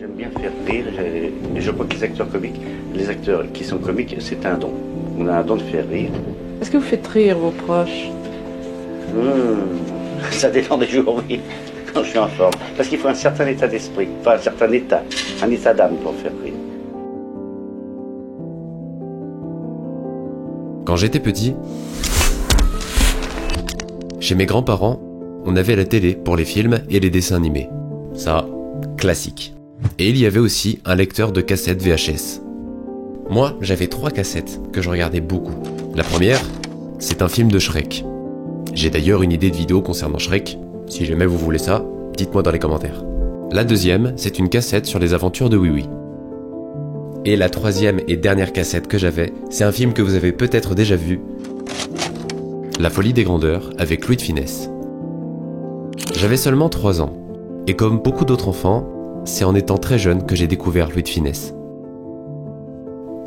J'aime bien faire rire, je crois que les acteurs qui sont comiques, c'est un don. On a un don de faire rire. Est-ce que vous faites rire vos proches? Ça dépend des jours, oui, quand je suis en forme. Parce qu'il faut un certain état d'esprit, enfin un certain état, un état d'âme pour faire rire. Quand j'étais petit, chez mes grands-parents, on avait la télé pour les films et les dessins animés. Ça, classique. Et il y avait aussi un lecteur de cassettes VHS. Moi, j'avais 3 cassettes que je regardais beaucoup. La première, c'est un film de Shrek. J'ai d'ailleurs une idée de vidéo concernant Shrek. Si jamais vous voulez ça, dites-moi dans les commentaires. La deuxième, c'est une cassette sur les aventures de Oui Oui. Et la troisième et dernière cassette que j'avais, c'est un film que vous avez peut-être déjà vu, La Folie des Grandeurs avec Louis de Funès. J'avais seulement 3 ans, et comme beaucoup d'autres enfants, c'est en étant très jeune que j'ai découvert Louis de Funès.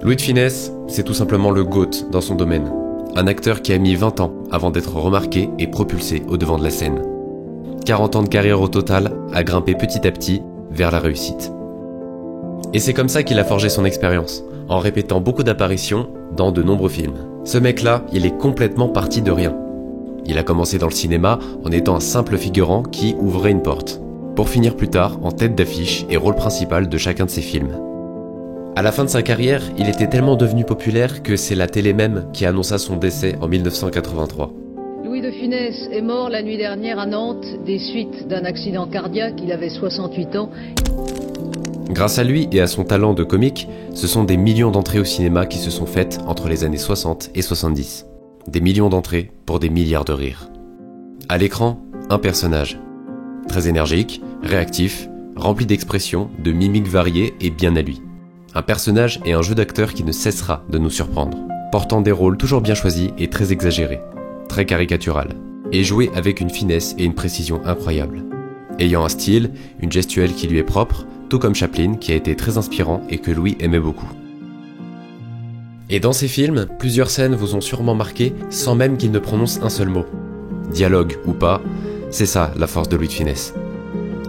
Louis de Funès, c'est tout simplement le GOAT dans son domaine. Un acteur qui a mis 20 ans avant d'être remarqué et propulsé au devant de la scène. 40 ans de carrière au total à grimper petit à petit vers la réussite. Et c'est comme ça qu'il a forgé son expérience, en répétant beaucoup d'apparitions dans de nombreux films. Ce mec-là, il est complètement parti de rien. Il a commencé dans le cinéma en étant un simple figurant qui ouvrait une porte, pour finir plus tard en tête d'affiche et rôle principal de chacun de ses films. À la fin de sa carrière, il était tellement devenu populaire que c'est la télé même qui annonça son décès en 1983. Louis de Funès est mort la nuit dernière à Nantes des suites d'un accident cardiaque. Il avait 68 ans. Grâce à lui et à son talent de comique, ce sont des millions d'entrées au cinéma qui se sont faites entre les années 60 et 70. Des millions d'entrées pour des milliards de rires. À l'écran, un personnage. Très énergique, réactif, rempli d'expressions, de mimiques variées et bien à lui. Un personnage et un jeu d'acteur qui ne cessera de nous surprendre, portant des rôles toujours bien choisis et très exagérés, très caricatural, et joué avec une finesse et une précision incroyables. Ayant un style, une gestuelle qui lui est propre, tout comme Chaplin qui a été très inspirant et que Louis aimait beaucoup. Et dans ces films, plusieurs scènes vous ont sûrement marqué sans même qu'il ne prononce un seul mot. Dialogue ou pas, c'est ça la force de Louis de Funès.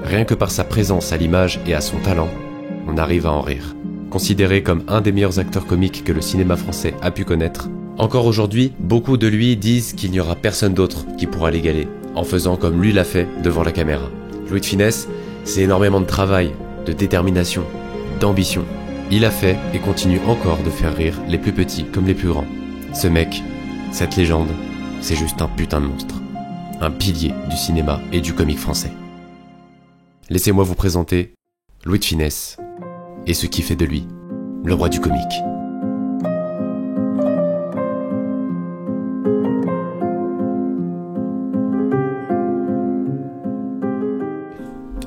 Rien que par sa présence à l'image et à son talent, on arrive à en rire. Considéré comme un des meilleurs acteurs comiques que le cinéma français a pu connaître, encore aujourd'hui, beaucoup de lui disent qu'il n'y aura personne d'autre qui pourra l'égaler, en faisant comme lui l'a fait devant la caméra. Louis de Funès, c'est énormément de travail, de détermination, d'ambition. Il a fait et continue encore de faire rire les plus petits comme les plus grands. Ce mec, cette légende, c'est juste un putain de monstre. Un pilier du cinéma et du comique français. Laissez-moi vous présenter Louis de Funès et ce qui fait de lui le roi du comique.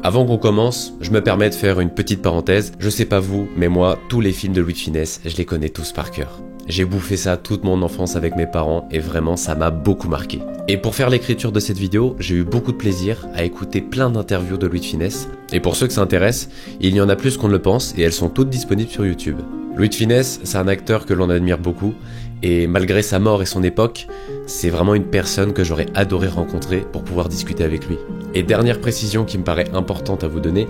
Avant qu'on commence, je me permets de faire une petite parenthèse. Je sais pas vous, mais moi, tous les films de Louis de Funès, je les connais tous par cœur. J'ai bouffé ça toute mon enfance avec mes parents et vraiment ça m'a beaucoup marqué. Et pour faire l'écriture de cette vidéo, j'ai eu beaucoup de plaisir à écouter plein d'interviews de Louis de Funès. Et pour ceux que ça intéresse, il y en a plus qu'on ne le pense et elles sont toutes disponibles sur YouTube. Louis de Funès, c'est un acteur que l'on admire beaucoup et malgré sa mort et son époque, c'est vraiment une personne que j'aurais adoré rencontrer pour pouvoir discuter avec lui. Et dernière précision qui me paraît importante à vous donner,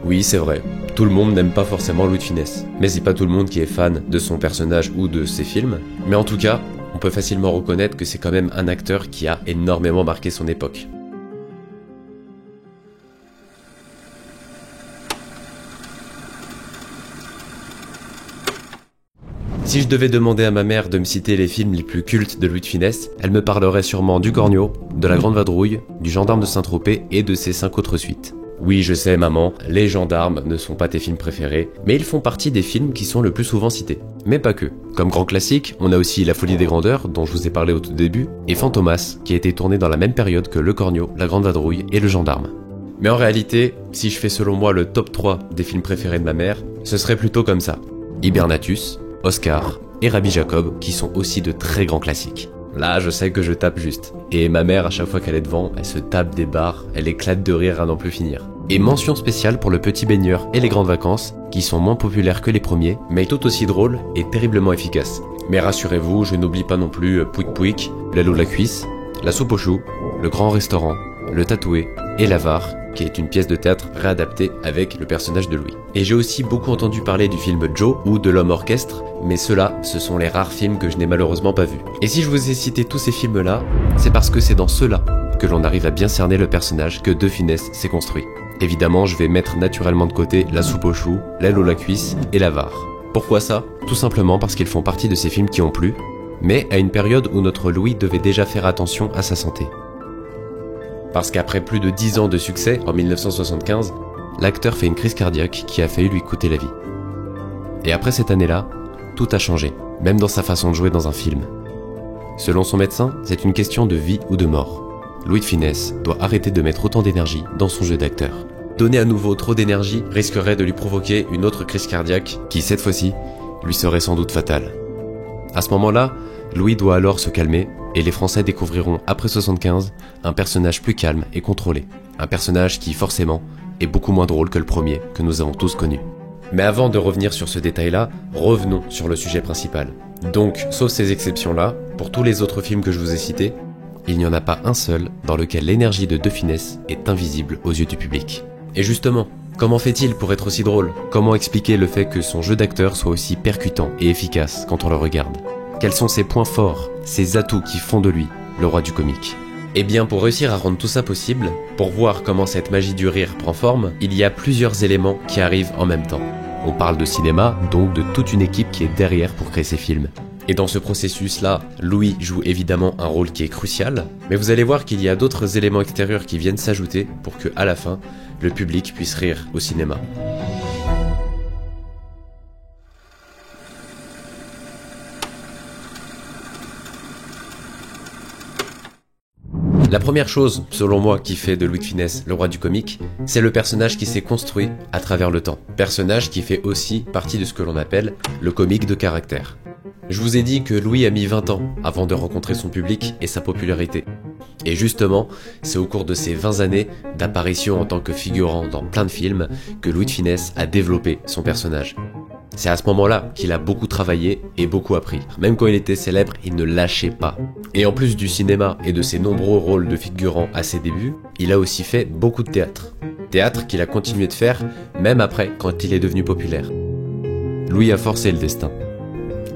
oui c'est vrai, tout le monde n'aime pas forcément Louis de Funès, mais c'est pas tout le monde qui est fan de son personnage ou de ses films, mais en tout cas, on peut facilement reconnaître que c'est quand même un acteur qui a énormément marqué son époque. Si je devais demander à ma mère de me citer les films les plus cultes de Louis de Funès, elle me parlerait sûrement du Cornio, de La Grande Vadrouille, du Gendarme de Saint-Tropez et de ses 5 autres suites. Oui, je sais maman, les gendarmes ne sont pas tes films préférés, mais ils font partie des films qui sont le plus souvent cités. Mais pas que. Comme grand classique, on a aussi La Folie des Grandeurs, dont je vous ai parlé au tout début, et Fantomas, qui a été tourné dans la même période que Le Cornio, La Grande Vadrouille et Le Gendarme. Mais en réalité, si je fais selon moi le top 3 des films préférés de ma mère, ce serait plutôt comme ça. Hibernatus, Oscar et Rabbi Jacob, qui sont aussi de très grands classiques. Là, je sais que je tape juste. Et ma mère, à chaque fois qu'elle est devant, elle se tape des barres, elle éclate de rire à n'en plus finir. Et mention spéciale pour Le Petit Baigneur et Les Grandes Vacances, qui sont moins populaires que les premiers, mais tout aussi drôles et terriblement efficaces. Mais rassurez-vous, je n'oublie pas non plus Pouic Pouic, Lalo la Cuisse, La Soupe aux Choux, Le Grand Restaurant, Le Tatoué et L'Avare, qui qui est une pièce de théâtre réadaptée avec le personnage de Louis. Et j'ai aussi beaucoup entendu parler du film Joe ou de l'Homme Orchestre, mais ceux-là, ce sont les rares films que je n'ai malheureusement pas vus. Et si je vous ai cité tous ces films-là, c'est parce que c'est dans ceux-là que l'on arrive à bien cerner le personnage que De Funès s'est construit. Évidemment, je vais mettre naturellement de côté La Soupe aux choux, L'aile ou la cuisse et L'Avare. Pourquoi ça? Tout simplement parce qu'ils font partie de ces films qui ont plu, mais à une période où notre Louis devait déjà faire attention à sa santé. Parce qu'après plus de 10 ans de succès, en 1975, l'acteur fait une crise cardiaque qui a failli lui coûter la vie. Et après cette année-là, tout a changé, même dans sa façon de jouer dans un film. Selon son médecin, c'est une question de vie ou de mort. Louis de Funès doit arrêter de mettre autant d'énergie dans son jeu d'acteur. Donner à nouveau trop d'énergie risquerait de lui provoquer une autre crise cardiaque qui, cette fois-ci, lui serait sans doute fatale. À ce moment-là, Louis doit alors se calmer et les Français découvriront après 75 un personnage plus calme et contrôlé. Un personnage qui, forcément, est beaucoup moins drôle que le premier que nous avons tous connu. Mais avant de revenir sur ce détail-là, revenons sur le sujet principal. Donc, sauf ces exceptions-là, pour tous les autres films que je vous ai cités, il n'y en a pas un seul dans lequel l'énergie de Funès est invisible aux yeux du public. Et justement, comment fait-il pour être aussi drôle? Comment expliquer le fait que son jeu d'acteur soit aussi percutant et efficace quand on le regarde? Quels sont ses points forts, ses atouts qui font de lui le roi du comique? Eh bien, pour réussir à rendre tout ça possible, pour voir comment cette magie du rire prend forme, il y a plusieurs éléments qui arrivent en même temps. On parle de cinéma, donc de toute une équipe qui est derrière pour créer ces films. Et dans ce processus-là, Louis joue évidemment un rôle qui est crucial, mais vous allez voir qu'il y a d'autres éléments extérieurs qui viennent s'ajouter pour que, à la fin, le public puisse rire au cinéma. La première chose, selon moi, qui fait de Louis de Funès le roi du comique, c'est le personnage qui s'est construit à travers le temps. Personnage qui fait aussi partie de ce que l'on appelle le comique de caractère. Je vous ai dit que Louis a mis 20 ans avant de rencontrer son public et sa popularité. Et justement, c'est au cours de ces 20 années d'apparition en tant que figurant dans plein de films que Louis de Funès a développé son personnage. C'est à ce moment-là qu'il a beaucoup travaillé et beaucoup appris. Même quand il était célèbre, il ne lâchait pas. Et en plus du cinéma et de ses nombreux rôles de figurant à ses débuts, il a aussi fait beaucoup de théâtre. Théâtre qu'il a continué de faire, même après, quand il est devenu populaire. Louis a forcé le destin.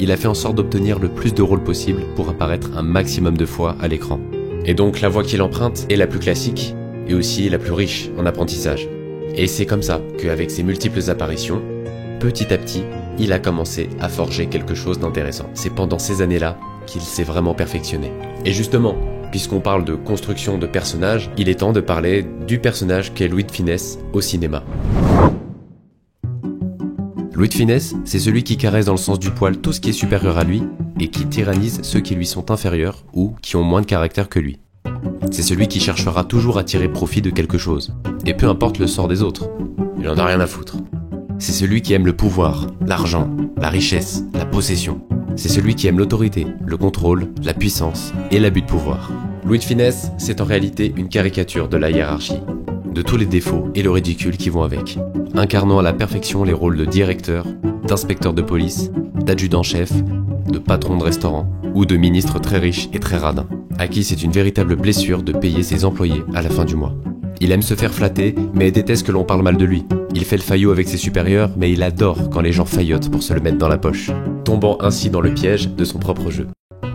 Il a fait en sorte d'obtenir le plus de rôles possible pour apparaître un maximum de fois à l'écran. Et donc la voix qu'il emprunte est la plus classique, et aussi la plus riche en apprentissage. Et c'est comme ça qu'avec ses multiples apparitions, petit à petit, il a commencé à forger quelque chose d'intéressant. C'est pendant ces années-là qu'il s'est vraiment perfectionné. Et justement, puisqu'on parle de construction de personnages, il est temps de parler du personnage qu'est Louis de Funès au cinéma. Louis de Funès, c'est celui qui caresse dans le sens du poil tout ce qui est supérieur à lui et qui tyrannise ceux qui lui sont inférieurs ou qui ont moins de caractère que lui. C'est celui qui cherchera toujours à tirer profit de quelque chose, et peu importe le sort des autres, il en a rien à foutre. C'est celui qui aime le pouvoir, l'argent, la richesse, la possession. C'est celui qui aime l'autorité, le contrôle, la puissance et l'abus de pouvoir. Louis de Funès, c'est en réalité une caricature de la hiérarchie, de tous les défauts et le ridicule qui vont avec, incarnant à la perfection les rôles de directeur, d'inspecteur de police, d'adjudant-chef, de patron de restaurant ou de ministre très riche et très radin, à qui c'est une véritable blessure de payer ses employés à la fin du mois. Il aime se faire flatter, mais déteste que l'on parle mal de lui. Il fait le faillot avec ses supérieurs, mais il adore quand les gens faillotent pour se le mettre dans la poche, tombant ainsi dans le piège de son propre jeu.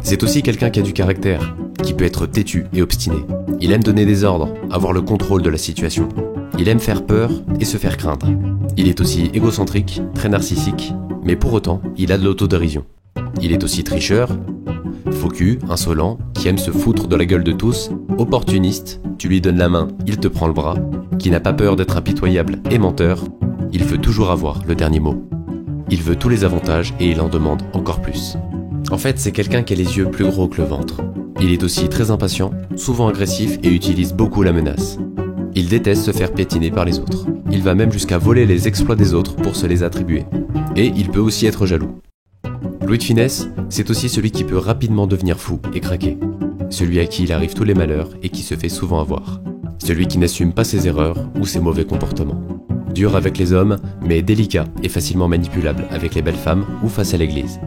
C'est aussi quelqu'un qui a du caractère, qui peut être têtu et obstiné. Il aime donner des ordres, avoir le contrôle de la situation. Il aime faire peur et se faire craindre. Il est aussi égocentrique, très narcissique, mais pour autant, il a de l'autodérision. Il est aussi tricheur, faux cul, insolent, qui aime se foutre de la gueule de tous, opportuniste, tu lui donnes la main, il te prend le bras, qui n'a pas peur d'être impitoyable et menteur, il veut toujours avoir le dernier mot. Il veut tous les avantages et il en demande encore plus. En fait, c'est quelqu'un qui a les yeux plus gros que le ventre. Il est aussi très impatient, souvent agressif et utilise beaucoup la menace. Il déteste se faire piétiner par les autres. Il va même jusqu'à voler les exploits des autres pour se les attribuer. Et il peut aussi être jaloux. Louis de Funès, c'est aussi celui qui peut rapidement devenir fou et craquer. Celui à qui il arrive tous les malheurs et qui se fait souvent avoir. Celui qui n'assume pas ses erreurs ou ses mauvais comportements. Dur avec les hommes, mais délicat et facilement manipulable avec les belles femmes ou face à l'église.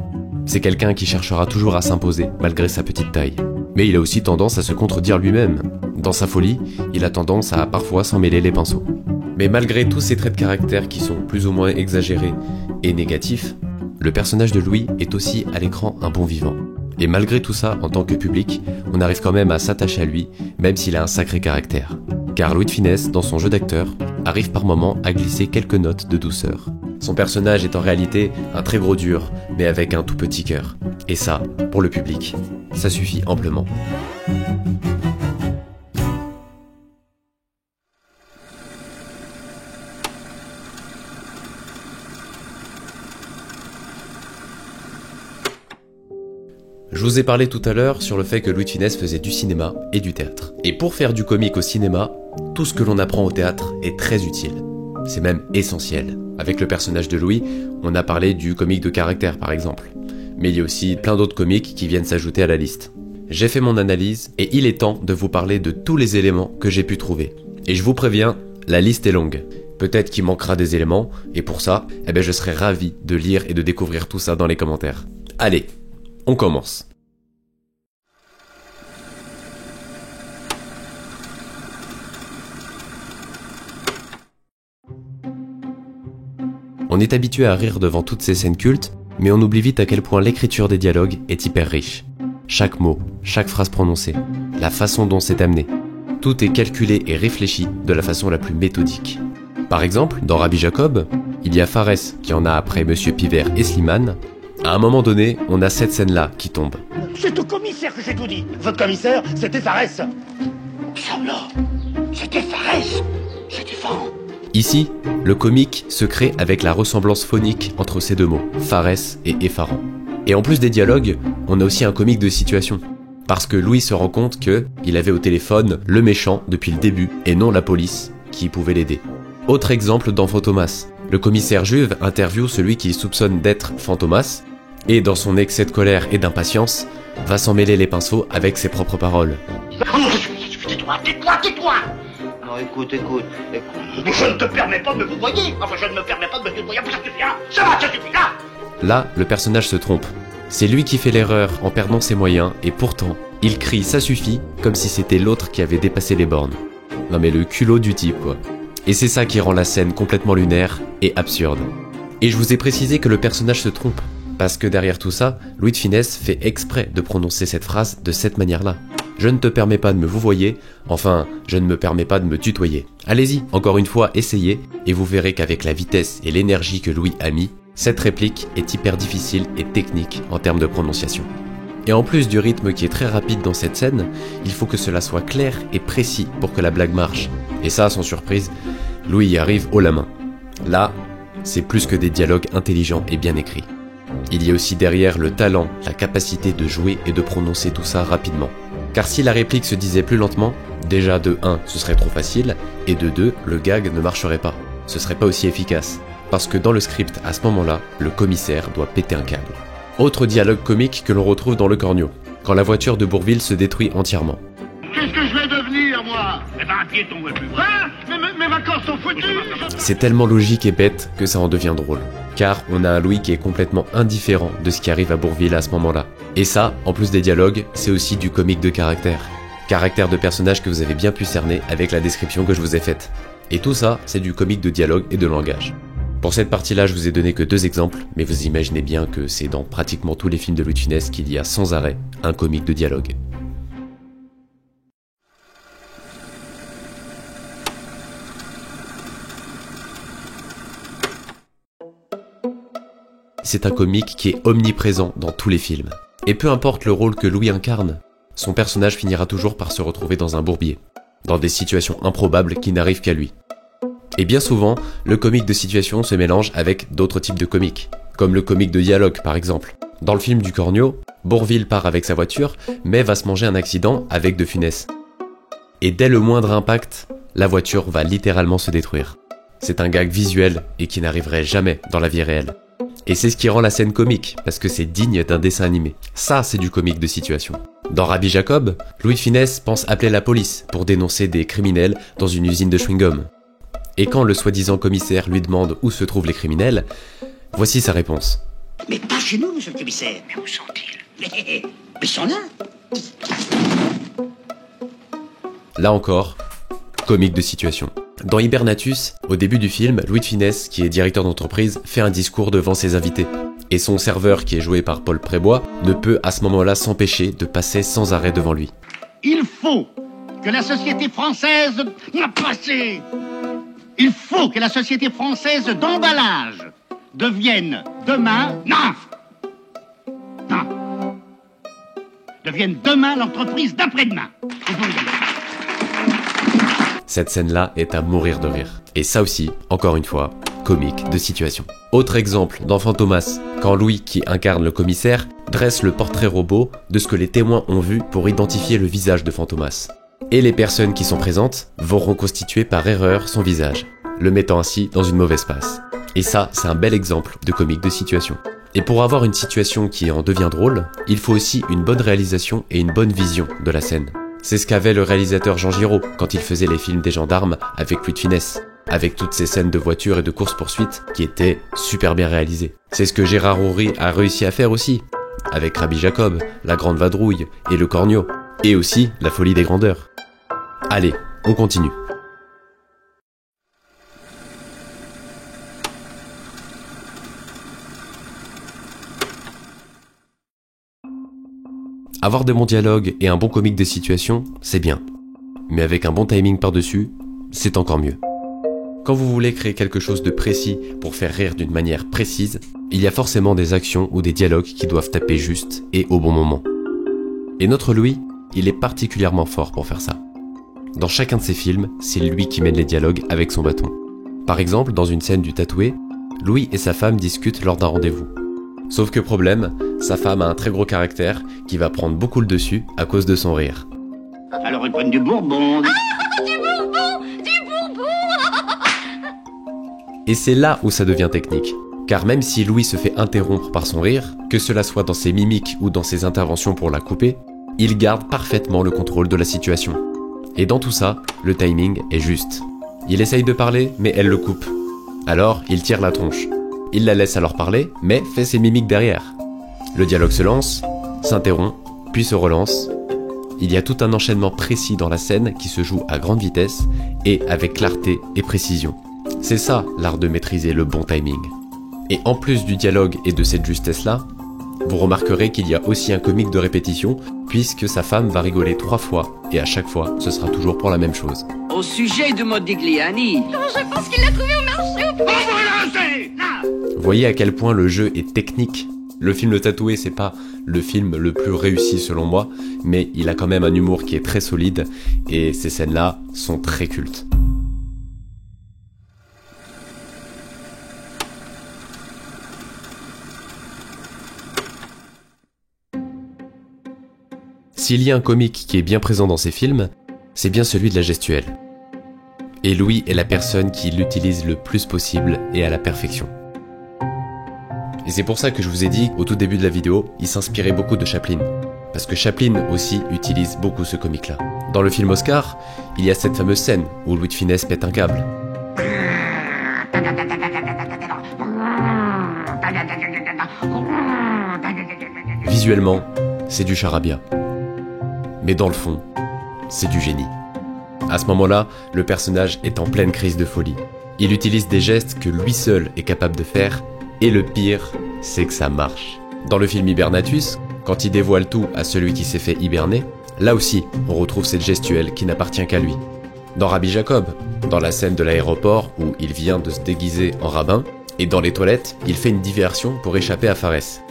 C'est quelqu'un qui cherchera toujours à s'imposer malgré sa petite taille. Mais il a aussi tendance à se contredire lui-même. Dans sa folie, il a tendance à parfois s'en mêler les pinceaux. Mais malgré tous ces traits de caractère qui sont plus ou moins exagérés et négatifs, le personnage de Louis est aussi à l'écran un bon vivant. Et malgré tout ça, en tant que public, on arrive quand même à s'attacher à lui, même s'il a un sacré caractère. Car Louis de Funès, dans son jeu d'acteur, arrive par moments à glisser quelques notes de douceur. Son personnage est en réalité un très gros dur, mais avec un tout petit cœur. Et ça, pour le public, ça suffit amplement. Je vous ai parlé tout à l'heure sur le fait que Louis de Funès faisait du cinéma et du théâtre. Et pour faire du comique au cinéma, tout ce que l'on apprend au théâtre est très utile. C'est même essentiel. Avec le personnage de Louis, on a parlé du comique de caractère par exemple. Mais il y a aussi plein d'autres comiques qui viennent s'ajouter à la liste. J'ai fait mon analyse et il est temps de vous parler de tous les éléments que j'ai pu trouver. Et je vous préviens, la liste est longue. Peut-être qu'il manquera des éléments, et pour ça, je serai ravi de lire et de découvrir tout ça dans les commentaires. Allez, on commence. On est habitué à rire devant toutes ces scènes cultes, mais on oublie vite à quel point l'écriture des dialogues est hyper riche. Chaque mot, chaque phrase prononcée, la façon dont c'est amené, tout est calculé et réfléchi de la façon la plus méthodique. Par exemple, dans Rabbi Jacob, il y a Farès qui en a après Monsieur Pivert et Slimane. À un moment donné, on a cette scène-là qui tombe. C'est au commissaire que j'ai tout dit. Votre commissaire, c'était Farès. Là, c'était Farès. C'est différent. Ici, le comique se crée avec la ressemblance phonique entre ces deux mots, Farès et effarant. Et en plus des dialogues, on a aussi un comique de situation. Parce que Louis se rend compte qu'il avait au téléphone le méchant depuis le début et non la police qui pouvait l'aider. Autre exemple dans Fantomas. Le commissaire Juve interviewe celui qu'il soupçonne d'être Fantomas et dans son excès de colère et d'impatience, va s'en mêler les pinceaux avec ses propres paroles. Tais-toi. Alors écoute. Je ne te permets pas de me vous voyer. Enfin, je ne me permets pas de me tutoyer. Ça suffit là. Ça suffit là. Là, le personnage se trompe. C'est lui qui fait l'erreur en perdant ses moyens et pourtant, il crie « ça suffit » comme si c'était l'autre qui avait dépassé les bornes. Non mais le culot du type quoi. Et c'est ça qui rend la scène complètement lunaire et absurde. Et je vous ai précisé que le personnage se trompe, parce que derrière tout ça, Louis de Funès fait exprès de prononcer cette phrase de cette manière-là. Je ne te permets pas de me vouvoyer, enfin, je ne me permets pas de me tutoyer. Allez-y, encore une fois, essayez, et vous verrez qu'avec la vitesse et l'énergie que Louis a mis, cette réplique est hyper difficile et technique en termes de prononciation. Et en plus du rythme qui est très rapide dans cette scène, il faut que cela soit clair et précis pour que la blague marche. Et ça, sans surprise, Louis y arrive haut la main. Là, c'est plus que des dialogues intelligents et bien écrits. Il y a aussi derrière le talent, la capacité de jouer et de prononcer tout ça rapidement. Car si la réplique se disait plus lentement, déjà de 1, ce serait trop facile, et de 2, le gag ne marcherait pas. Ce serait pas aussi efficace. Parce que dans le script, à ce moment-là, le commissaire doit péter un câble. Autre dialogue comique que l'on retrouve dans Le Cornio, quand la voiture de Bourvil se détruit entièrement. Qu'est-ce que je vais devenir, moi? Un piéton, ouais, plus vrai. Mes vacances sont foutues. C'est tellement logique et bête que ça en devient drôle. Car on a un Louis qui est complètement indifférent de ce qui arrive à Bourvil à ce moment-là. Et ça, en plus des dialogues, c'est aussi du comique de caractère. Caractère de personnage que vous avez bien pu cerner avec la description que je vous ai faite. Et tout ça, c'est du comique de dialogue et de langage. Pour cette partie-là, je vous ai donné que 2 exemples, mais vous imaginez bien que c'est dans pratiquement tous les films de Louis de Funès qu'il y a sans arrêt un comique de dialogue. C'est un comique qui est omniprésent dans tous les films. Et peu importe le rôle que Louis incarne, son personnage finira toujours par se retrouver dans un bourbier, dans des situations improbables qui n'arrivent qu'à lui. Et bien souvent, le comique de situation se mélange avec d'autres types de comiques, comme le comique de dialogue par exemple. Dans le film du Cornio, Bourvil part avec sa voiture, mais va se manger un accident avec De Funès. Et dès le moindre impact, la voiture va littéralement se détruire. C'est un gag visuel et qui n'arriverait jamais dans la vie réelle. Et c'est ce qui rend la scène comique, parce que c'est digne d'un dessin animé. Ça, c'est du comique de situation. Dans Rabbi Jacob, Louis de Funès pense appeler la police pour dénoncer des criminels dans une usine de chewing-gum. Et quand le soi-disant commissaire lui demande où se trouvent les criminels, voici sa réponse. Mais pas chez nous, monsieur le commissaire. Mais où sont-ils? Mais ils sont là. Là encore, comique de situation. Dans Hibernatus, au début du film, Louis de Funès, qui est directeur d'entreprise, fait un discours devant ses invités. Et son serveur, qui est joué par Paul Prébois, ne peut à ce moment-là s'empêcher de passer sans arrêt devant lui. Il faut que la société française n'a pas assez. Il faut que la société française d'emballage devienne demain... devienne demain l'entreprise d'après-demain. Cette scène-là est à mourir de rire. Et ça aussi, encore une fois, comique de situation. Autre exemple, dans Fantomas, quand Louis, qui incarne le commissaire, dresse le portrait robot de ce que les témoins ont vu pour identifier le visage de Fantomas. Et les personnes qui sont présentes vont reconstituer par erreur son visage, le mettant ainsi dans une mauvaise passe. Et ça, c'est un bel exemple de comique de situation. Et pour avoir une situation qui en devient drôle, il faut aussi une bonne réalisation et une bonne vision de la scène. C'est ce qu'avait le réalisateur Jean Giraud quand il faisait les films des gendarmes avec Louis de Funès, avec toutes ces scènes de voitures et de course-poursuite qui étaient super bien réalisées. C'est ce que Gérard Houry a réussi à faire aussi, avec Rabbi Jacob, La Grande Vadrouille et Le Cornio, et aussi La Folie des Grandeurs. Allez, on continue. Avoir de bons dialogues et un bon comique de situation, c'est bien. Mais avec un bon timing par-dessus, c'est encore mieux. Quand vous voulez créer quelque chose de précis pour faire rire d'une manière précise, il y a forcément des actions ou des dialogues qui doivent taper juste et au bon moment. Et notre Louis, il est particulièrement fort pour faire ça. Dans chacun de ses films, c'est lui qui mène les dialogues avec son bâton. Par exemple, dans une scène du Tatoué, Louis et sa femme discutent lors d'un rendez-vous. Sauf que problème, sa femme a un très gros caractère qui va prendre beaucoup le dessus à cause de son rire. Alors ils prennent du bourbon. Du bourbon! Du bourbon! Et c'est là où ça devient technique. Car même si Louis se fait interrompre par son rire, que cela soit dans ses mimiques ou dans ses interventions pour la couper, il garde parfaitement le contrôle de la situation. Et dans tout ça, le timing est juste. Il essaye de parler, mais elle le coupe. Alors, il tire la tronche. Il la laisse alors parler, mais fait ses mimiques derrière. Le dialogue se lance, s'interrompt, puis se relance. Il y a tout un enchaînement précis dans la scène qui se joue à grande vitesse et avec clarté et précision. C'est ça l'art de maîtriser le bon timing. Et en plus du dialogue et de cette justesse-là, vous remarquerez qu'il y a aussi un comique de répétition, puisque sa femme va rigoler 3 fois, et à chaque fois, ce sera toujours pour la même chose. Au sujet de Modigliani. Je pense qu'il l'a trouvé au marché. Voyez à quel point le jeu est technique. Le film Le Tatoué, c'est pas le film le plus réussi selon moi, mais il a quand même un humour qui est très solide, et ces scènes-là sont très cultes. S'il y a un comique qui est bien présent dans ces films, c'est bien celui de la gestuelle. Et Louis est la personne qui l'utilise le plus possible et à la perfection. Et c'est pour ça que je vous ai dit au tout début de la vidéo, il s'inspirait beaucoup de Chaplin. Parce que Chaplin aussi utilise beaucoup ce comique-là. Dans le film Oscar, il y a cette fameuse scène où Louis de Funès pète un câble. Visuellement, c'est du charabia. Mais dans le fond, c'est du génie. À ce moment-là, le personnage est en pleine crise de folie. Il utilise des gestes que lui seul est capable de faire, et le pire, c'est que ça marche. Dans le film Hibernatus, quand il dévoile tout à celui qui s'est fait hiberner, là aussi, on retrouve cette gestuelle qui n'appartient qu'à lui. Dans Rabbi Jacob, dans la scène de l'aéroport où il vient de se déguiser en rabbin, et dans les toilettes, il fait une diversion pour échapper à Pharès.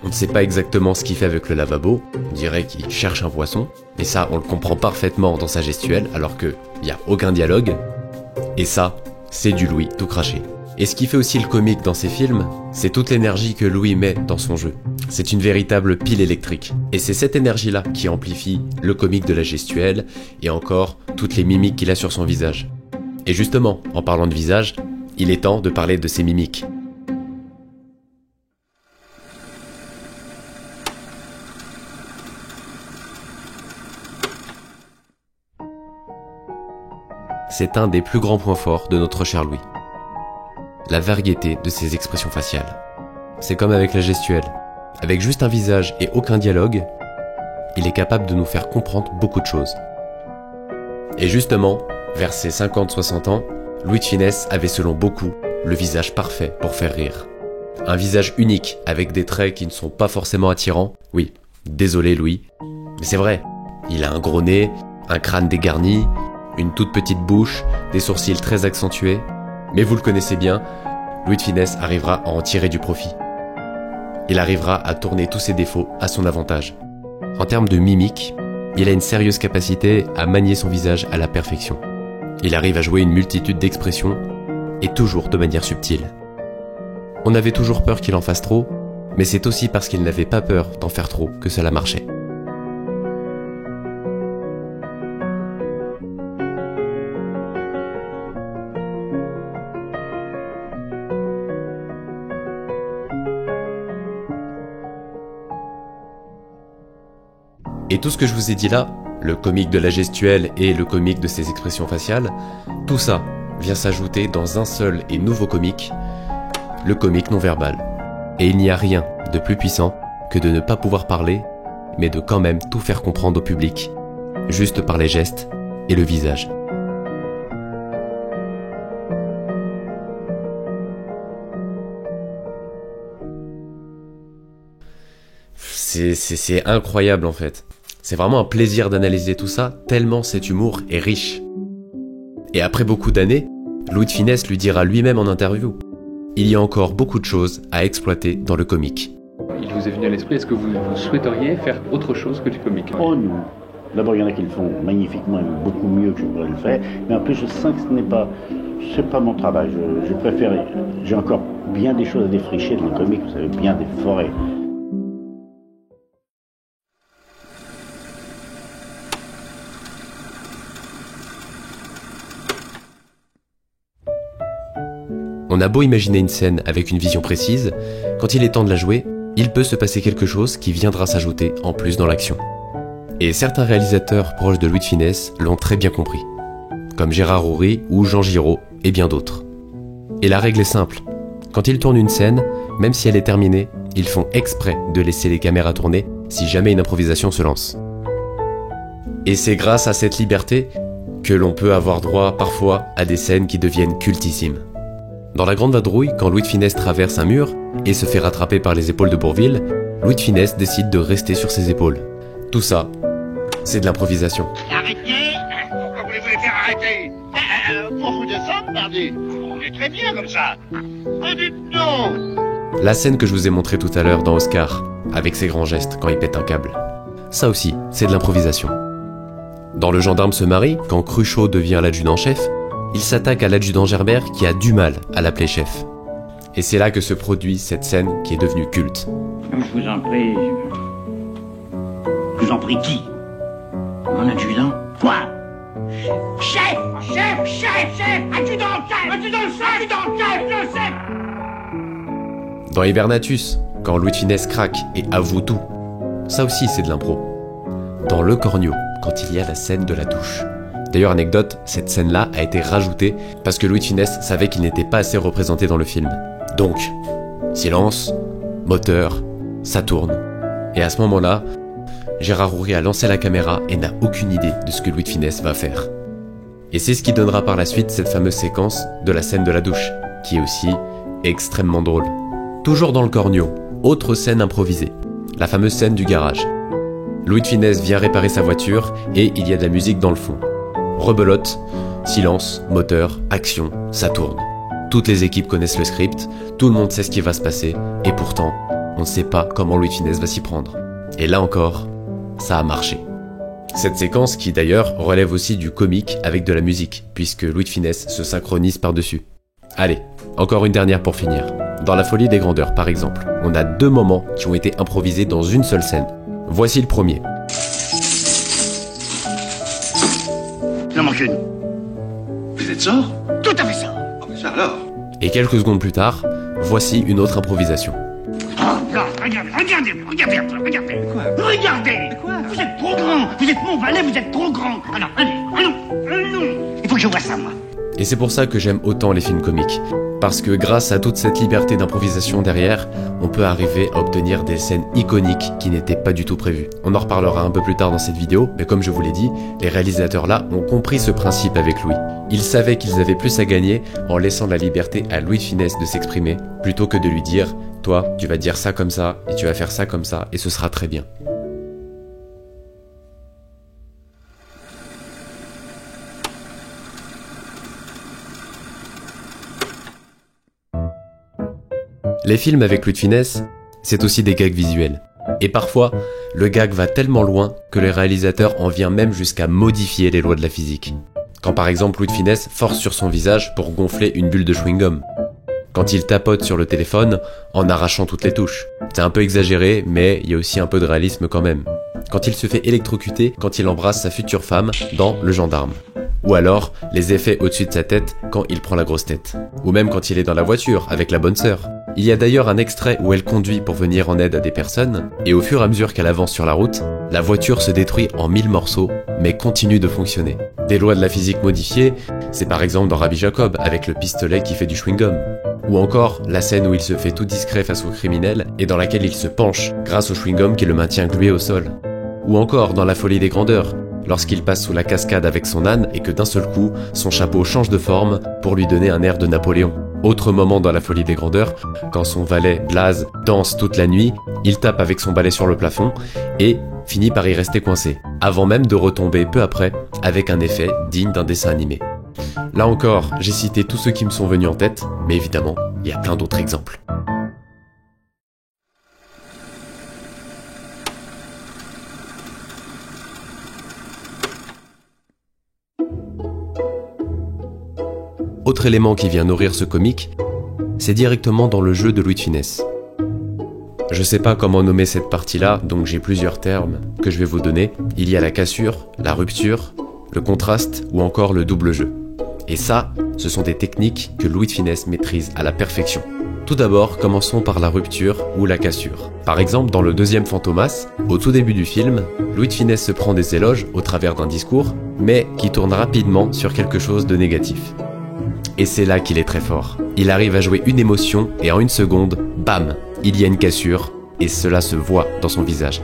On ne sait pas exactement ce qu'il fait avec le lavabo, on dirait qu'il cherche un poisson, et ça on le comprend parfaitement dans sa gestuelle alors qu'il n'y a aucun dialogue, et ça, c'est du Louis tout craché. Et ce qui fait aussi le comique dans ses films, c'est toute l'énergie que Louis met dans son jeu. C'est une véritable pile électrique, et c'est cette énergie-là qui amplifie le comique de la gestuelle, et encore toutes les mimiques qu'il a sur son visage. Et justement, en parlant de visage, il est temps de parler de ses mimiques. C'est un des plus grands points forts de notre cher Louis. La variété de ses expressions faciales. C'est comme avec la gestuelle. Avec juste un visage et aucun dialogue, il est capable de nous faire comprendre beaucoup de choses. Et justement, vers ses 50-60 ans, Louis de Funès avait selon beaucoup le visage parfait pour faire rire. Un visage unique, avec des traits qui ne sont pas forcément attirants. Oui, désolé Louis, mais c'est vrai. Il a un gros nez, un crâne dégarni, une toute petite bouche, des sourcils très accentués. Mais vous le connaissez bien, Louis de Funès arrivera à en tirer du profit. Il arrivera à tourner tous ses défauts à son avantage. En termes de mimique, il a une sérieuse capacité à manier son visage à la perfection. Il arrive à jouer une multitude d'expressions, et toujours de manière subtile. On avait toujours peur qu'il en fasse trop, mais c'est aussi parce qu'il n'avait pas peur d'en faire trop que cela marchait. Et tout ce que je vous ai dit là, le comique de la gestuelle et le comique de ses expressions faciales, tout ça vient s'ajouter dans un seul et nouveau comique, le comique non-verbal. Et il n'y a rien de plus puissant que de ne pas pouvoir parler, mais de quand même tout faire comprendre au public, juste par les gestes et le visage. C'est incroyable en fait. C'est vraiment un plaisir d'analyser tout ça, tellement cet humour est riche. Et après beaucoup d'années, Louis de Funès lui dira lui-même en interview, il y a encore beaucoup de choses à exploiter dans le comique. Il vous est venu à l'esprit, est-ce que vous souhaiteriez faire autre chose que du comique? Oh non. D'abord, il y en a qui le font magnifiquement et beaucoup mieux que je pourrais le faire. Mais en plus, je sens que c'est pas mon travail. Je préfère, j'ai encore bien des choses à défricher dans le comique, vous savez, bien des forêts. On a beau imaginer une scène avec une vision précise, quand il est temps de la jouer, il peut se passer quelque chose qui viendra s'ajouter en plus dans l'action. Et certains réalisateurs proches de Louis de Funès l'ont très bien compris, comme Gérard Houry ou Jean Giraud et bien d'autres. Et la règle est simple, quand ils tournent une scène, même si elle est terminée, ils font exprès de laisser les caméras tourner si jamais une improvisation se lance. Et c'est grâce à cette liberté que l'on peut avoir droit parfois à des scènes qui deviennent cultissimes. Dans La Grande Vadrouille, quand Louis de Funès traverse un mur et se fait rattraper par les épaules de Bourvil, Louis de Funès décide de rester sur ses épaules. Tout ça, c'est de l'improvisation. Arrêtez! Pourquoi voulez-vous les faire arrêter? Pour vous descendre, merdez! On est très bien comme ça! Oh, dites non! La scène que je vous ai montrée tout à l'heure dans Oscar, avec ses grands gestes quand il pète un câble, ça aussi, c'est de l'improvisation. Dans Le Gendarme se marie, quand Cruchot devient l'adjudant-chef, il s'attaque à l'adjudant Gerbert qui a du mal à l'appeler chef. Et c'est là que se produit cette scène qui est devenue culte. Je vous en prie. Je vous en prie qui? Mon adjudant? Quoi? Chef! Chef! Chef! Chef! Adjudant! Chef! Adjudant! Chef! Adjudant! Chef! Chef! Dans Hibernatus, quand Louis de Funès craque et avoue tout, ça aussi c'est de l'impro. Dans Le Cornio, quand il y a la scène de la douche. D'ailleurs, anecdote, cette scène-là a été rajoutée parce que Louis de Funès savait qu'il n'était pas assez représenté dans le film. Donc, silence, moteur, ça tourne. Et à ce moment-là, Gérard Houry a lancé la caméra et n'a aucune idée de ce que Louis de Funès va faire. Et c'est ce qui donnera par la suite cette fameuse séquence de la scène de la douche, qui est aussi extrêmement drôle. Toujours dans Le Cornio, autre scène improvisée, la fameuse scène du garage. Louis de Funès vient réparer sa voiture et il y a de la musique dans le fond. Rebelote, silence, moteur, action, ça tourne. Toutes les équipes connaissent le script, tout le monde sait ce qui va se passer, et pourtant, on ne sait pas comment Louis de Funès va s'y prendre. Et là encore, ça a marché. Cette séquence qui d'ailleurs relève aussi du comique avec de la musique, puisque Louis de Funès se synchronise par-dessus. Allez, encore une dernière pour finir. Dans La Folie des Grandeurs par exemple, on a 2 moments qui ont été improvisés dans une seule scène. Voici le premier. Il en manque une. Vous êtes sort? Tout à fait ça. Oh, mais ça alors? Et quelques secondes plus tard, voici une autre improvisation. Oh là, regardez. Quoi? Regardez. Quoi? Vous êtes trop grand. Vous êtes mon valet, vous êtes trop grand. Alors, allez, allons. Il faut que je voie ça, moi. Et c'est pour ça que j'aime autant les films comiques. Parce que grâce à toute cette liberté d'improvisation derrière, on peut arriver à obtenir des scènes iconiques qui n'étaient pas du tout prévues. On en reparlera un peu plus tard dans cette vidéo, mais comme je vous l'ai dit, les réalisateurs là ont compris ce principe avec Louis. Ils savaient qu'ils avaient plus à gagner en laissant la liberté à Louis de Funès de s'exprimer, plutôt que de lui dire « Toi, tu vas dire ça comme ça, et tu vas faire ça comme ça, et ce sera très bien ». Les films avec Louis de Funès, c'est aussi des gags visuels. Et parfois, le gag va tellement loin que le réalisateur en vient même jusqu'à modifier les lois de la physique. Quand par exemple Louis de Funès force sur son visage pour gonfler une bulle de chewing-gum. Quand il tapote sur le téléphone en arrachant toutes les touches. C'est un peu exagéré, mais il y a aussi un peu de réalisme quand même. Quand il se fait électrocuter quand il embrasse sa future femme dans Le Gendarme. Ou alors, les effets au-dessus de sa tête quand il prend la grosse tête. Ou même quand il est dans la voiture avec la bonne sœur. Il y a d'ailleurs un extrait où elle conduit pour venir en aide à des personnes, et au fur et à mesure qu'elle avance sur la route, la voiture se détruit en 1000 morceaux, mais continue de fonctionner. Des lois de la physique modifiées, c'est par exemple dans Rabbi Jacob avec le pistolet qui fait du chewing-gum. Ou encore la scène où il se fait tout discret face au criminel et dans laquelle il se penche grâce au chewing-gum qui le maintient glué au sol. Ou encore dans La Folie des Grandeurs, lorsqu'il passe sous la cascade avec son âne et que d'un seul coup, son chapeau change de forme pour lui donner un air de Napoléon. Autre moment dans La Folie des Grandeurs, quand son valet Blaze danse toute la nuit, il tape avec son balai sur le plafond et finit par y rester coincé, avant même de retomber peu après avec un effet digne d'un dessin animé. Là encore, j'ai cité tous ceux qui me sont venus en tête, mais évidemment, il y a plein d'autres exemples. Autre élément qui vient nourrir ce comique, c'est directement dans le jeu de Louis de Funès. Je sais pas comment nommer cette partie-là, donc j'ai plusieurs termes que je vais vous donner. Il y a la cassure, la rupture, le contraste ou encore le double jeu. Et ça, ce sont des techniques que Louis de Funès maîtrise à la perfection. Tout d'abord, commençons par la rupture ou la cassure. Par exemple, dans le deuxième Fantomas, au tout début du film, Louis de Funès se prend des éloges au travers d'un discours, mais qui tourne rapidement sur quelque chose de négatif. Et c'est là qu'il est très fort. Il arrive à jouer une émotion et en une seconde, bam, il y a une cassure et cela se voit dans son visage.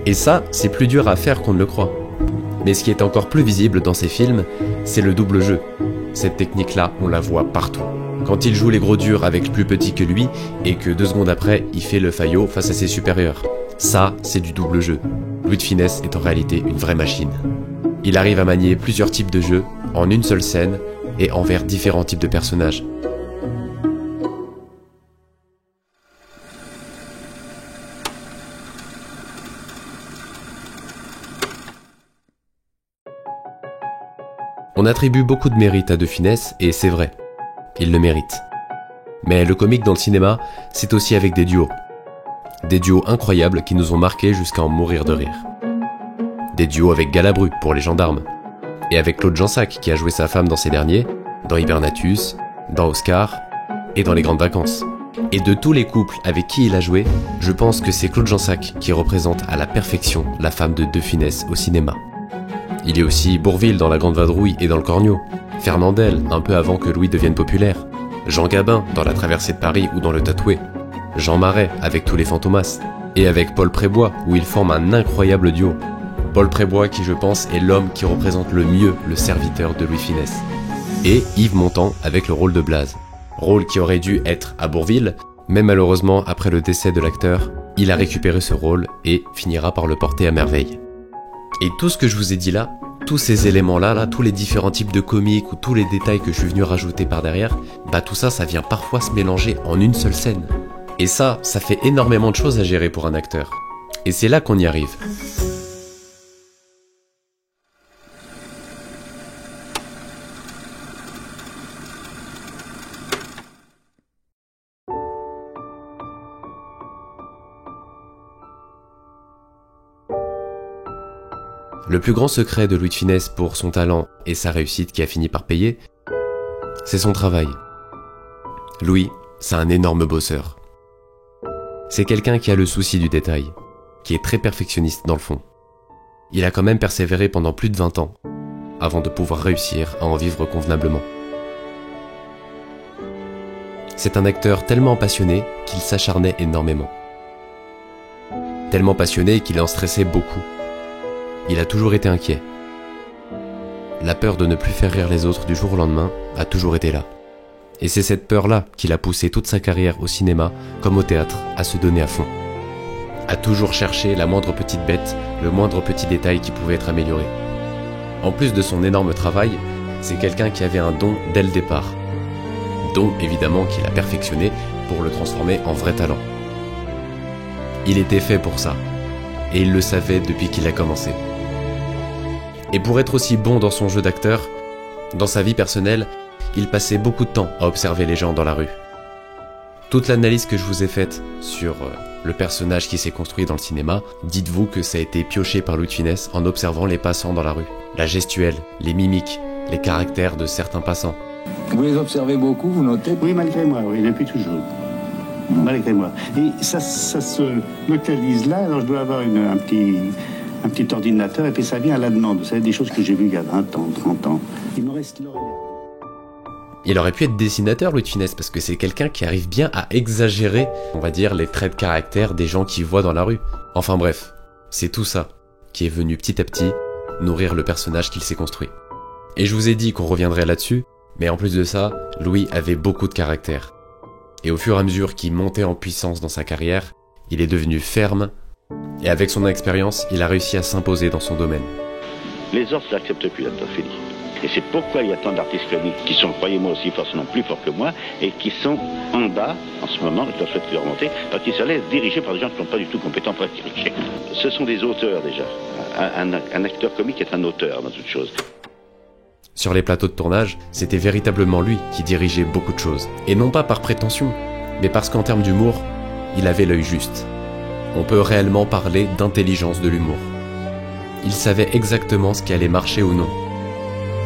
Et ça, c'est plus dur à faire qu'on ne le croit. Mais ce qui est encore plus visible dans ces films, c'est le double jeu. Cette technique-là, on la voit partout. Quand il joue les gros durs avec plus petit que lui et que 2 secondes après, il fait le faillot face à ses supérieurs. Ça, c'est du double jeu. Louis de Funès est en réalité une vraie machine. Il arrive à manier plusieurs types de jeux en une seule scène et envers différents types de personnages. On attribue beaucoup de mérite à De Funès et c'est vrai, il le mérite. Mais le comique dans le cinéma, c'est aussi avec des duos. Des duos incroyables qui nous ont marqués jusqu'à en mourir de rire. Des duos avec Galabru pour Les Gendarmes, et avec Claude Jansac qui a joué sa femme dans ces derniers, dans Hibernatus, dans Oscar et dans Les Grandes Vacances. Et de tous les couples avec qui il a joué, je pense que c'est Claude Jansac qui représente à la perfection la femme de Funès au cinéma. Il y a aussi Bourvil dans La Grande Vadrouille et dans Le Cornio, Fernandel un peu avant que Louis devienne populaire, Jean Gabin dans La Traversée de Paris ou dans Le Tatoué, Jean Marais avec Tous les Fantomas, et avec Paul Prébois où ils forment un incroyable duo. Paul Prébois qui je pense est l'homme qui représente le mieux le serviteur de Louis de Funès. Et Yves Montand avec le rôle de Blaze. Rôle qui aurait dû être à Bourvil, mais malheureusement après le décès de l'acteur, il a récupéré ce rôle et finira par le porter à merveille. Et tout ce que je vous ai dit là, tous ces éléments-là, tous les différents types de comiques ou tous les détails que je suis venu rajouter par derrière, tout ça, ça vient parfois se mélanger en une seule scène. Et ça fait énormément de choses à gérer pour un acteur. Et c'est là qu'on y arrive. Le plus grand secret de Louis de Funès pour son talent et sa réussite qui a fini par payer, c'est son travail. Louis, c'est un énorme bosseur. C'est quelqu'un qui a le souci du détail, qui est très perfectionniste dans le fond. Il a quand même persévéré pendant plus de 20 ans, avant de pouvoir réussir à en vivre convenablement. C'est un acteur tellement passionné qu'il s'acharnait énormément. Tellement passionné qu'il en stressait beaucoup. Il a toujours été inquiet. La peur de ne plus faire rire les autres du jour au lendemain a toujours été là. Et c'est cette peur-là qui l'a poussé toute sa carrière au cinéma, comme au théâtre, à se donner à fond. À toujours chercher la moindre petite bête, le moindre petit détail qui pouvait être amélioré. En plus de son énorme travail, c'est quelqu'un qui avait un don dès le départ. Don évidemment qu'il a perfectionné pour le transformer en vrai talent. Il était fait pour ça, et il le savait depuis qu'il a commencé. Et pour être aussi bon dans son jeu d'acteur, dans sa vie personnelle, il passait beaucoup de temps à observer les gens dans la rue. Toute l'analyse que je vous ai faite sur le personnage qui s'est construit dans le cinéma, dites-vous que ça a été pioché par Louis de Funès en observant les passants dans la rue. La gestuelle, les mimiques, les caractères de certains passants. Vous les observez beaucoup, vous notez? Oui, malgré moi, oui, depuis toujours. Malgré moi. Et ça se localise là, alors je dois avoir un petit ordinateur, et puis ça vient à la demande. Vous savez, des choses que j'ai vues il y a 20 ans, 30 ans. Il me reste l'oreille. Il aurait pu être dessinateur, Louis de Funès, parce que c'est quelqu'un qui arrive bien à exagérer, on va dire, les traits de caractère des gens qu'il voit dans la rue. Enfin bref, c'est tout ça qui est venu petit à petit nourrir le personnage qu'il s'est construit. Et je vous ai dit qu'on reviendrait là-dessus, mais en plus de ça, Louis avait beaucoup de caractère. Et au fur et à mesure qu'il montait en puissance dans sa carrière, il est devenu ferme, et avec son expérience, il a réussi à s'imposer dans son domaine. Les autres n'acceptent plus d'être fini. Et c'est pourquoi il y a tant d'artistes comiques qui sont, croyez-moi aussi, forcément plus forts que moi, et qui sont en bas, en ce moment, et je leur souhaite qu'ils remonter, parce qu'ils se laissent diriger par des gens qui ne sont pas du tout compétents pour être dirigés. Ce sont des auteurs, déjà. Un acteur comique est un auteur, dans toute chose. Sur les plateaux de tournage, c'était véritablement lui qui dirigeait beaucoup de choses. Et non pas par prétention, mais parce qu'en termes d'humour, il avait l'œil juste. On peut réellement parler d'intelligence de l'humour. Il savait exactement ce qui allait marcher ou non.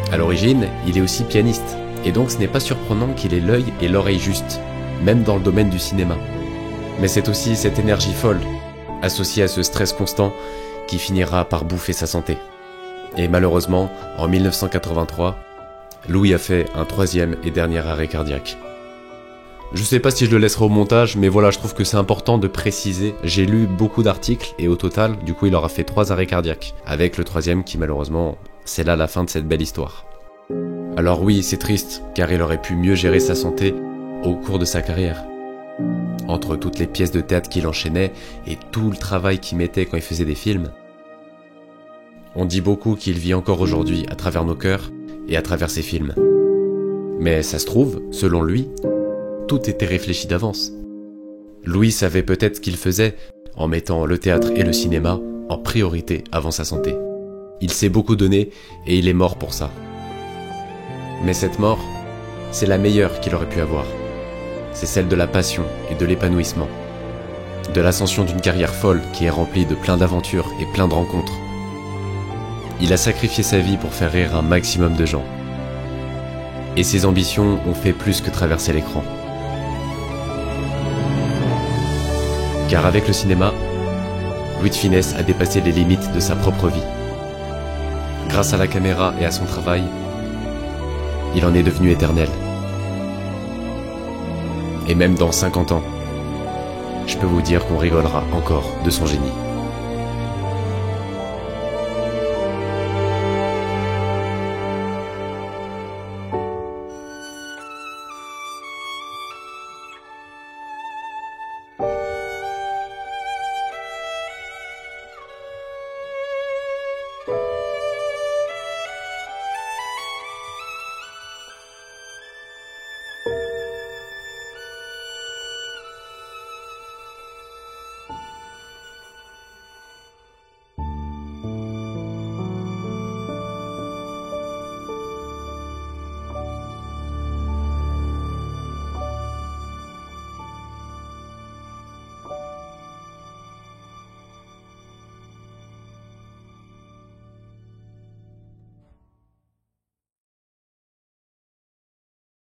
À l'origine, il est aussi pianiste, et donc ce n'est pas surprenant qu'il ait l'œil et l'oreille juste, même dans le domaine du cinéma. Mais c'est aussi cette énergie folle, associée à ce stress constant, qui finira par bouffer sa santé. Et malheureusement, en 1983, Louis a fait un 3e et dernier arrêt cardiaque. Je sais pas si je le laisserai au montage, mais voilà, je trouve que c'est important de préciser. J'ai lu beaucoup d'articles, et au total, du coup, il aura fait 3 arrêts cardiaques, avec le 3e qui malheureusement, c'est là la fin de cette belle histoire. Alors oui, c'est triste, car il aurait pu mieux gérer sa santé au cours de sa carrière. Entre toutes les pièces de théâtre qu'il enchaînait, et tout le travail qu'il mettait quand il faisait des films. On dit beaucoup qu'il vit encore aujourd'hui à travers nos cœurs et à travers ses films. Mais ça se trouve, selon lui, tout était réfléchi d'avance. Louis savait peut-être ce qu'il faisait en mettant le théâtre et le cinéma en priorité avant sa santé. Il s'est beaucoup donné et il est mort pour ça. Mais cette mort, c'est la meilleure qu'il aurait pu avoir. C'est celle de la passion et de l'épanouissement. De l'ascension d'une carrière folle qui est remplie de plein d'aventures et plein de rencontres. Il a sacrifié sa vie pour faire rire un maximum de gens. Et ses ambitions ont fait plus que traverser l'écran. Car avec le cinéma, Louis de Funès a dépassé les limites de sa propre vie. Grâce à la caméra et à son travail, il en est devenu éternel. Et même dans 50 ans, je peux vous dire qu'on rigolera encore de son génie.